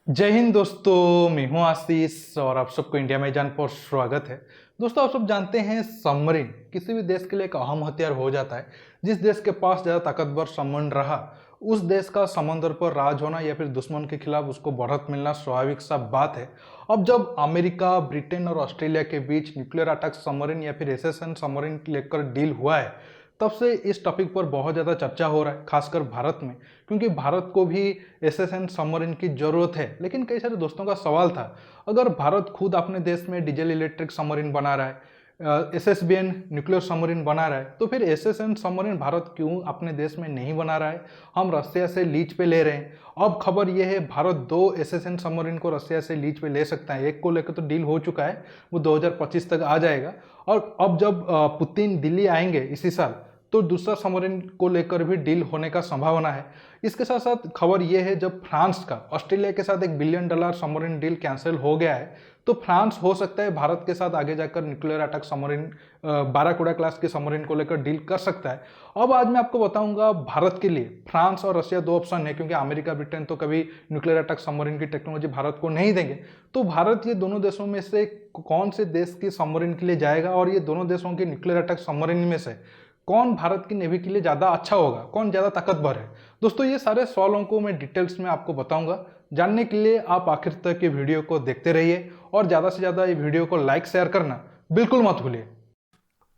जय हिंद दोस्तों, मैं हूं आशीष और आप सबको इंडिया में जान पर स्वागत है। दोस्तों, आप सब जानते हैं सबमरीन किसी भी देश के लिए एक अहम हथियार हो जाता है। जिस देश के पास ज़्यादा ताकतवर सबमरीन रहा, उस देश का समंदर पर राज होना या फिर दुश्मन के खिलाफ उसको बढ़त मिलना स्वाभाविक सा बात है। अब जब अमेरिका, ब्रिटेन और ऑस्ट्रेलिया के बीच न्यूक्लियर अटैक सबमरीन या फिर एसएसएन सबमरीन लेकर डील हुआ है, तब से इस टॉपिक पर बहुत ज़्यादा चर्चा हो रहा है, खासकर भारत में, क्योंकि भारत को भी एसएसएन सबमरीन की ज़रूरत है। लेकिन कई सारे दोस्तों का सवाल था, अगर भारत खुद अपने देश में डीजल इलेक्ट्रिक सबमरीन बना रहा है, एसएसबीएन न्यूक्लियर सबमरीन बना रहा है, तो फिर एसएसएन सबमरीन भारत क्यों अपने देश में नहीं बना रहा है? हम रसिया से लीज पे ले रहे हैं। अब खबर यह है, भारत 2 एसएसएन सबमरीन को रसिया से लीज पे ले सकता है। एक को लेकर तो डील हो चुका है, वो 2025 तक आ जाएगा। और अब जब पुतिन दिल्ली आएंगे इसी साल, तो दूसरा सबमरीन को लेकर भी डील होने का संभावना है। इसके साथ साथ खबर यह है, जब फ्रांस का ऑस्ट्रेलिया के साथ $1 बिलियन सबमरीन डील कैंसिल हो गया है, तो फ्रांस हो सकता है भारत के साथ आगे जाकर न्यूक्लियर अटैक सबमरीन बाराकूडा क्लास के सबमरीन को लेकर डील कर सकता है। अब आज मैं आपको बताऊंगा, भारत के लिए फ्रांस और रशिया 2 ऑप्शन है, क्योंकि अमेरिका, ब्रिटेन तो कभी न्यूक्लियर अटैक सबमरीन की टेक्नोलॉजी भारत को नहीं देंगे। तो भारत ये दोनों देशों में से कौन से देश की सबमरीन के लिए जाएगा, और ये दोनों देशों के न्यूक्लियर अटैक सबमरीन में से कौन भारत की नेवी के लिए ज़्यादा अच्छा होगा, कौन ज़्यादा ताकतवर है? दोस्तों, ये सारे सवालों को मैं डिटेल्स में आपको बताऊंगा। जानने के लिए आप आखिर तक ये वीडियो को देखते रहिए और ज़्यादा से ज़्यादा ये वीडियो को लाइक शेयर करना बिल्कुल मत भूलिए।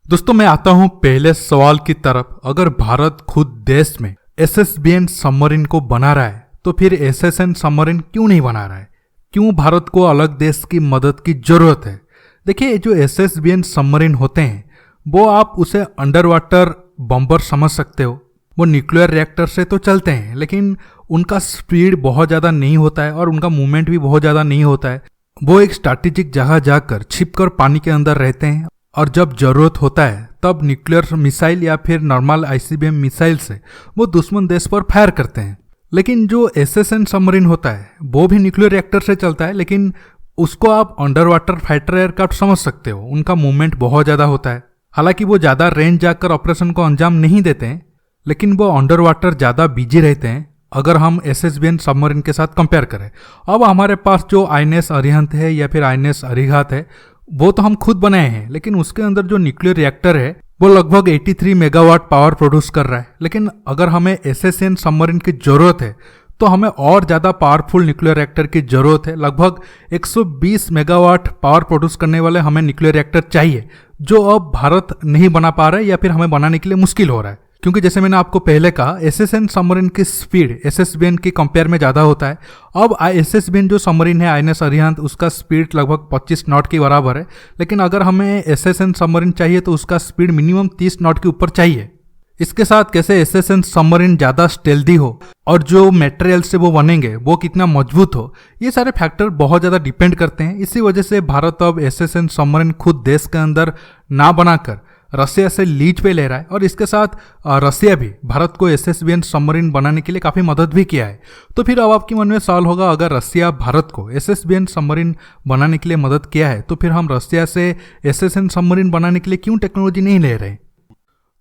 दोस्तों, मैं आता हूं पहले सवाल की तरफ। अगर भारत खुद देश में एसएसबीएन सबमरीन को बना रहा है, तो फिर एसएसएन सबमरीन क्यों नहीं बना रहा है? क्यों भारत को अलग देश की मदद की जरूरत है? देखिए, जो एसएसबीएन सबमरीन होते हैं, वो आप उसे अंडर वाटर बम्बर समझ सकते हो। वो न्यूक्लियर रिएक्टर से तो चलते हैं, लेकिन उनका स्पीड बहुत ज़्यादा नहीं होता है और उनका मूवमेंट भी बहुत ज़्यादा नहीं होता है। वो एक स्ट्रैटेजिक जगह जाकर छिपकर पानी के अंदर रहते हैं, और जब जरूरत होता है तब न्यूक्लियर मिसाइल या फिर नॉर्मल आईसीबीएम मिसाइल से वो दुश्मन देश पर फायर करते हैं। लेकिन जो एसएसएन सबमरीन होता है, वो भी न्यूक्लियर रिएक्टर से चलता है, लेकिन उसको आप अंडर वाटर फाइटर एयरक्राफ्ट समझ सकते हो। उनका मूवमेंट बहुत ज़्यादा होता है। हालांकि वो ज़्यादा रेंज जाकर ऑपरेशन को अंजाम नहीं देते हैं, लेकिन वो अंडर वाटर ज़्यादा बिजी रहते हैं अगर हम एसएसबीएन सबमरीन के साथ कंपेयर करें। अब हमारे पास जो आईएनएस अरिहंत है या फिर आईएनएस अरिघात है, वो तो हम खुद बनाए हैं, लेकिन उसके अंदर जो न्यूक्लियर रिएक्टर है वो लगभग 83 मेगावाट पावर प्रोड्यूस कर रहा है। लेकिन अगर हमें एसएसएन सबमरीन की जरूरत है, तो हमें और ज़्यादा पावरफुल न्यूक्लियर रिएक्टर की जरूरत है। लगभग 120 मेगावाट पावर प्रोड्यूस करने वाले हमें न्यूक्लियर रिएक्टर चाहिए, जो अब भारत नहीं बना पा रहा है या फिर हमें बनाने के लिए मुश्किल हो रहा है। क्योंकि जैसे मैंने आपको पहले कहा, एसएसएन सबमरीन की स्पीड एसएसबीएन के कंपेयर में ज़्यादा होता है। अब एसएसबीएन जो सबमरीन है आईएनएस अरिहंत, उसका स्पीड लगभग 25 नॉट के बराबर है। लेकिन अगर हमें एसएसएन सबमरीन चाहिए तो उसका स्पीड मिनिमम 30 नॉट के ऊपर चाहिए। इसके साथ कैसे एसएसएन सबमरीन ज़्यादा स्टेल्दी हो और जो मटेरियल से वो बनेंगे वो कितना मजबूत हो, ये सारे फैक्टर बहुत ज़्यादा डिपेंड करते हैं। इसी वजह से भारत अब एसएसएन सबमरीन खुद देश के अंदर ना बनाकर रसिया से लीज पे ले रहा है। और इसके साथ रसिया भी भारत को एसएसबीएन सबमरीन बनाने के लिए काफ़ी मदद भी किया है। तो फिर अब आपके मन में सवाल होगा, अगर रसिया भारत को एसएसबीएन सबमरीन बनाने के लिए मदद किया है, तो फिर हम रसिया से एसएसएन सबमरीन बनाने के लिए क्यों टेक्नोलॉजी नहीं ले रहे?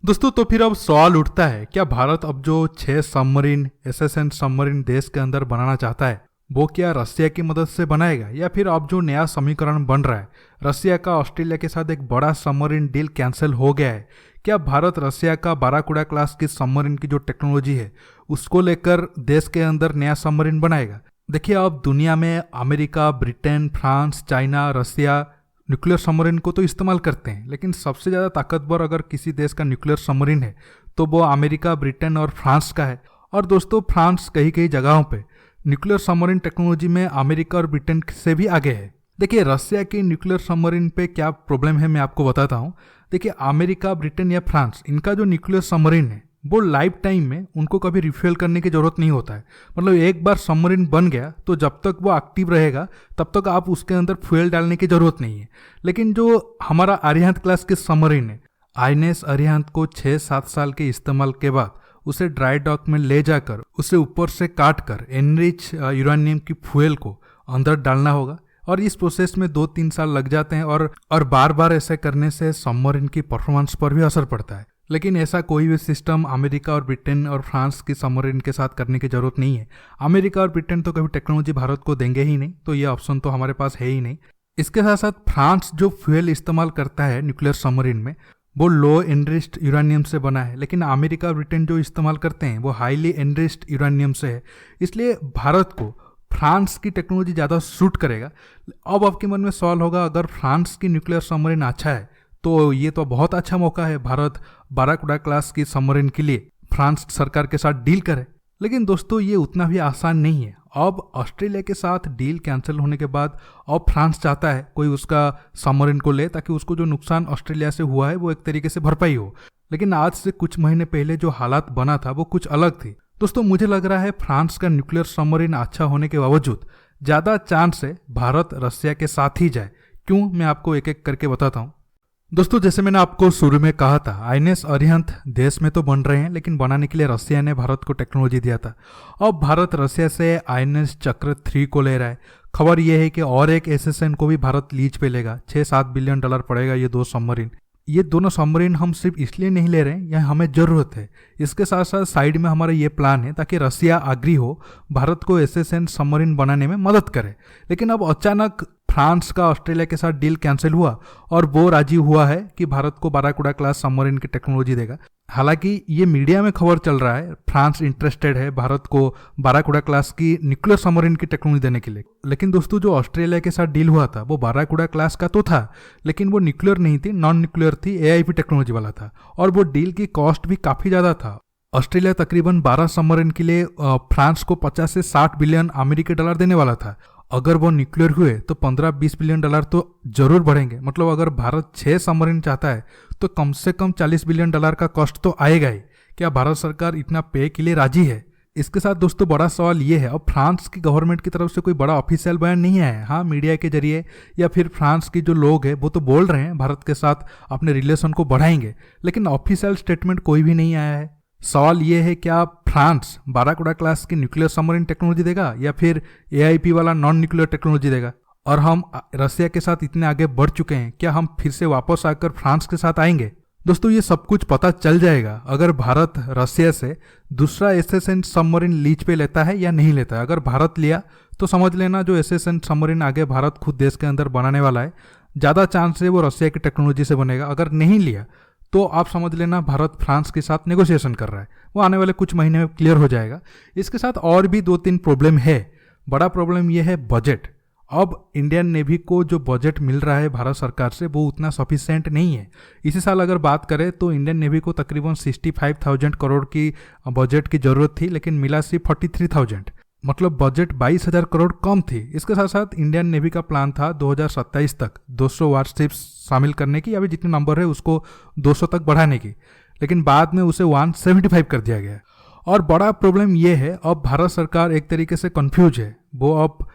दोस्तों, तो फिर अब सवाल उठता है, क्या भारत अब जो 6 सबमरीन एसएसएन सबमरीन देश के अंदर बनाना चाहता है, वो क्या रसिया की मदद से बनाएगा? या फिर अब जो नया समीकरण बन रहा है, रसिया का ऑस्ट्रेलिया के साथ एक बड़ा सबमरीन डील कैंसिल हो गया है, क्या भारत रसिया का बाराकूडा क्लास की सबमरीन की जो टेक्नोलॉजी है उसको लेकर देश के अंदर नया सबमरीन बनाएगा? देखिए, अब दुनिया में अमेरिका, ब्रिटेन, फ्रांस, चाइना, रसिया न्यूक्लियर सबमरीन को तो इस्तेमाल करते हैं, लेकिन सबसे ज़्यादा ताकतवर अगर किसी देश का न्यूक्लियर सबमरीन है तो वो अमेरिका, ब्रिटेन और फ्रांस का है। और दोस्तों, फ्रांस कई कई जगहों पे न्यूक्लियर सबमरीन टेक्नोलॉजी में अमेरिका और ब्रिटेन से भी आगे है। देखिए, रसिया की न्यूक्लियर सबमरीन पे क्या प्रॉब्लम है मैं आपको बताता हूँ। देखिए, अमेरिका, ब्रिटेन या फ्रांस, इनका जो न्यूक्लियर सबमरीन है वो लाइफ टाइम में उनको कभी रिफ्यूल करने की जरूरत नहीं होता है। मतलब एक बार सबमरीन बन गया तो जब तक वो एक्टिव रहेगा तब तक आप उसके अंदर फ्यूल डालने की जरूरत नहीं है। लेकिन जो हमारा अरिहंत क्लास के सबमरीन है, आईएनएस अरिहंत को 6-7 साल के इस्तेमाल के बाद उसे ड्राई डॉक में ले जाकर उसे ऊपर से काट कर एनरिच यूरेनियम की फ्यूल को अंदर डालना होगा। और इस प्रोसेस में 2-3 साल लग जाते हैं और बार बार ऐसे करने से सबमरीन की परफॉर्मेंस पर भी असर पड़ता है। लेकिन ऐसा कोई भी सिस्टम अमेरिका और ब्रिटेन और फ्रांस की सबमरीन के साथ करने की ज़रूरत नहीं है। अमेरिका और ब्रिटेन तो कभी टेक्नोलॉजी भारत को देंगे ही नहीं, तो ये ऑप्शन तो हमारे पास है ही नहीं। इसके साथ साथ फ्रांस जो फ्यूल इस्तेमाल करता है न्यूक्लियर सबमरीन में, वो लो एनरिच्ड यूरेनियम से बना है, लेकिन अमेरिका और ब्रिटेन जो इस्तेमाल करते हैं वो हाईली एनरिच्ड यूरेनियम से है। इसलिए भारत को फ्रांस की टेक्नोलॉजी ज़्यादा सूट करेगा। अब आपके मन में सवाल होगा, अगर फ्रांस की न्यूक्लियर सबमरीन अच्छा है तो ये तो बहुत अच्छा मौका है भारत बाराकुडा क्लास की सबमरीन के लिए फ्रांस सरकार के साथ डील करे। लेकिन दोस्तों ये उतना भी आसान नहीं है। अब ऑस्ट्रेलिया के साथ डील कैंसिल होने के बाद अब फ्रांस चाहता है कोई उसका सबमरीन को ले, ताकि उसको जो नुकसान ऑस्ट्रेलिया से हुआ है वो एक तरीके से भरपाई हो। लेकिन आज से कुछ महीने पहले जो हालात बना था वो कुछ अलग थी। दोस्तों मुझे लग रहा है फ्रांस का न्यूक्लियर सबमरीन अच्छा होने के बावजूद ज़्यादा चांस है भारत रसिया के साथ ही जाए। क्यों, मैं आपको एक एक करके बताता हूँ। दोस्तों जैसे मैंने आपको शुरू में कहा था, आईएनएस अरिहंत देश में तो बन रहे हैं, लेकिन बनाने के लिए रसिया ने भारत को टेक्नोलॉजी दिया था। अब भारत रसिया से आईएनएस चक्र 3 को ले रहा है। खबर यह है कि और एक एसएसएन को भी भारत लीज पे लेगा। 6-7 बिलियन डॉलर पड़ेगा ये 2 सबमरीन। ये दोनों सबमरीन हम सिर्फ इसलिए नहीं ले रहे हैं, यह हमें ज़रूरत है। इसके साथ साथ साइड में हमारा ये प्लान है ताकि रसिया आग्री हो भारत को एसएसएन सबमरीन बनाने में मदद करे। लेकिन अब अचानक फ्रांस का ऑस्ट्रेलिया के साथ डील कैंसिल हुआ और वो राजी हुआ है कि भारत को बाराकुडा क्लास सबमरीन की टेक्नोलॉजी देगा। हालांकि ये मीडिया में खबर चल रहा है फ्रांस इंटरेस्टेड है भारत को बाराकुडा क्लास की न्यूक्लियर सबमरीन की टेक्नोलॉजी देने के लिए। लेकिन दोस्तों जो ऑस्ट्रेलिया के साथ डील हुआ था वो बाराकुडा क्लास का तो था, लेकिन वो न्यूक्लियर नहीं थी, नॉन न्यूक्लियर थी, एआईपी टेक्नोलॉजी वाला था। और वो डील की कॉस्ट भी काफ़ी ज़्यादा था। ऑस्ट्रेलिया तकरीबन 12 सबमरीन के लिए फ्रांस को 50 से 60 बिलियन अमेरिकी डॉलर देने वाला था। अगर वो न्यूक्लियर हुए तो 15-20 बिलियन डॉलर तो जरूर बढ़ेंगे। मतलब अगर भारत 6 सबमरीन चाहता है तो कम से कम 40 बिलियन डॉलर का कॉस्ट तो आएगा ही। क्या भारत सरकार इतना पे के लिए राजी है? इसके साथ दोस्तों बड़ा सवाल ये है, अब फ्रांस की गवर्नमेंट की तरफ से कोई बड़ा ऑफिशियल बयान नहीं आया है। हाँ, मीडिया के जरिए या फिर फ्रांस के जो लोग हैं वो तो बोल रहे हैं भारत के साथ अपने रिलेशन को बढ़ाएंगे, लेकिन ऑफिशियल स्टेटमेंट कोई भी नहीं आया है। सवाल ये है, क्या फ्रांस बाराकुडा क्लास की न्यूक्लियर सबमरीन टेक्नोलॉजी देगा या फिर एआईपी वाला नॉन न्यूक्लियर टेक्नोलॉजी देगा? और हम रसिया के साथ इतने आगे बढ़ चुके हैं, क्या हम फिर से वापस आकर फ्रांस के साथ आएंगे? दोस्तों ये सब कुछ पता चल जाएगा अगर भारत रसिया से दूसरा एसएसएन सबमरीन लीज पे लेता है या नहीं लेता है। अगर भारत लिया तो समझ लेना जो एसएसएन सबमरीन आगे भारत खुद देश के अंदर बनाने वाला है, ज़्यादा चांस है वो रसिया की टेक्नोलॉजी से बनेगा। अगर नहीं लिया तो आप समझ लेना भारत फ्रांस के साथ नेगोशिएशन कर रहा है, वो आने वाले कुछ महीने में क्लियर हो जाएगा। इसके साथ और भी 2-3 प्रॉब्लम है। बड़ा प्रॉब्लम ये है बजट। अब इंडियन नेवी को जो बजट मिल रहा है भारत सरकार से वो उतना सफिशिएंट नहीं है। इसी साल अगर बात करें तो इंडियन नेवी को तकरीबन 65,000 करोड़ की बजट की जरूरत थी, लेकिन मिला सिर्फ 43,000। मतलब बजट 22,000 करोड़ कम थी। इसके साथ साथ इंडियन नेवी का प्लान था 2027 तक 200 वारशिप्स शामिल करने की, अभी जितने नंबर है उसको 200 तक बढ़ाने की, लेकिन बाद में उसे 175 कर दिया गया। और बड़ा प्रॉब्लम ये है, अब भारत सरकार एक तरीके से कंफ्यूज है। वो अब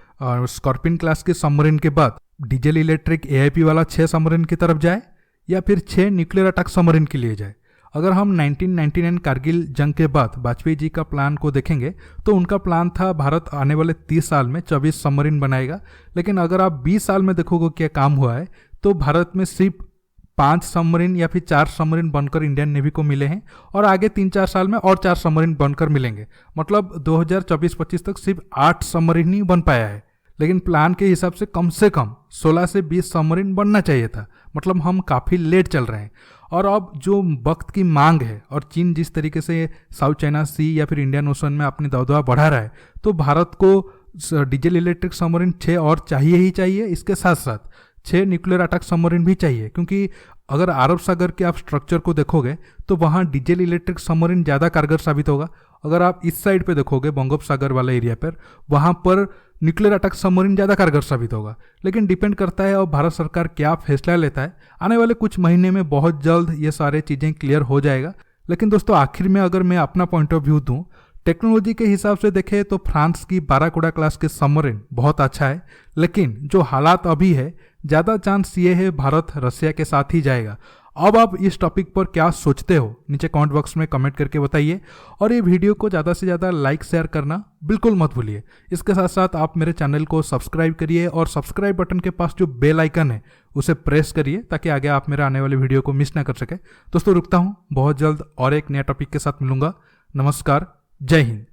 स्कॉर्पियन क्लास के सबमरीन के बाद डीजल इलेक्ट्रिक एआईपी वाला 6 सबमरीन की तरफ जाए या फिर 6 न्यूक्लियर अटैक सबमरीन के लिए जाए। अगर हम 1999 कारगिल जंग के बाद वाजपेयी जी का प्लान को देखेंगे तो उनका प्लान था भारत आने वाले 30 साल में 24 सबमरीन बनाएगा। लेकिन अगर आप 20 साल में देखोगे क्या काम हुआ है, तो भारत में सिर्फ 5 सबमरीन या फिर 4 सबमरीन बनकर इंडियन नेवी को मिले हैं और आगे 3-4 साल में और 4 सबमरीन बनकर मिलेंगे। मतलब 2024-25 तक सिर्फ 8 सबमरीन ही बन पाया है। लेकिन प्लान के हिसाब से कम 16 से 20 सबमरीन बनना चाहिए था। मतलब हम काफ़ी लेट चल रहे हैं। और अब जो वक्त की मांग है और चीन जिस तरीके से साउथ चाइना सी या फिर इंडियन ओशन में अपनी दबदबा बढ़ा रहा है, तो भारत को डीजल इलेक्ट्रिक सबमरीन 6 और चाहिए ही चाहिए। इसके साथ साथ 6 न्यूक्लियर अटैक सबमरीन भी चाहिए, क्योंकि अगर अरब सागर के आप स्ट्रक्चर को देखोगे तो वहाँ डीजल इलेक्ट्रिक सबमरीन ज़्यादा कारगर साबित होगा। अगर आप इस साइड पे देखोगे बंगोपसागर वाले एरिया पर, वहाँ पर न्यूक्लियर अटैक सबमरीन ज़्यादा कारगर साबित होगा। लेकिन डिपेंड करता है अब भारत सरकार क्या फैसला लेता है। आने वाले कुछ महीने में बहुत जल्द ये सारे चीज़ें क्लियर हो जाएगा। लेकिन दोस्तों आखिर में अगर मैं अपना पॉइंट ऑफ व्यू दूँ, टेक्नोलॉजी के हिसाब से देखें तो फ्रांस की बाराकुडा क्लास के सबमरीन बहुत अच्छा है। लेकिन जो हालात अभी है, ज़्यादा चांस ये है भारत रसिया के साथ ही जाएगा। अब आप इस टॉपिक पर क्या सोचते हो नीचे कमेंट बॉक्स में कमेंट करके बताइए, और ये वीडियो को ज़्यादा से ज़्यादा लाइक शेयर करना बिल्कुल मत भूलिए। इसके साथ साथ आप मेरे चैनल को सब्सक्राइब करिए और सब्सक्राइब बटन के पास जो बेल आइकन है उसे प्रेस करिए ताकि आगे आप मेरे आने वाले वीडियो को मिस ना कर सके। दोस्तों रुकता हूँ, बहुत जल्द और एक नया टॉपिक के साथ मिलूंगा। नमस्कार, जय हिंद।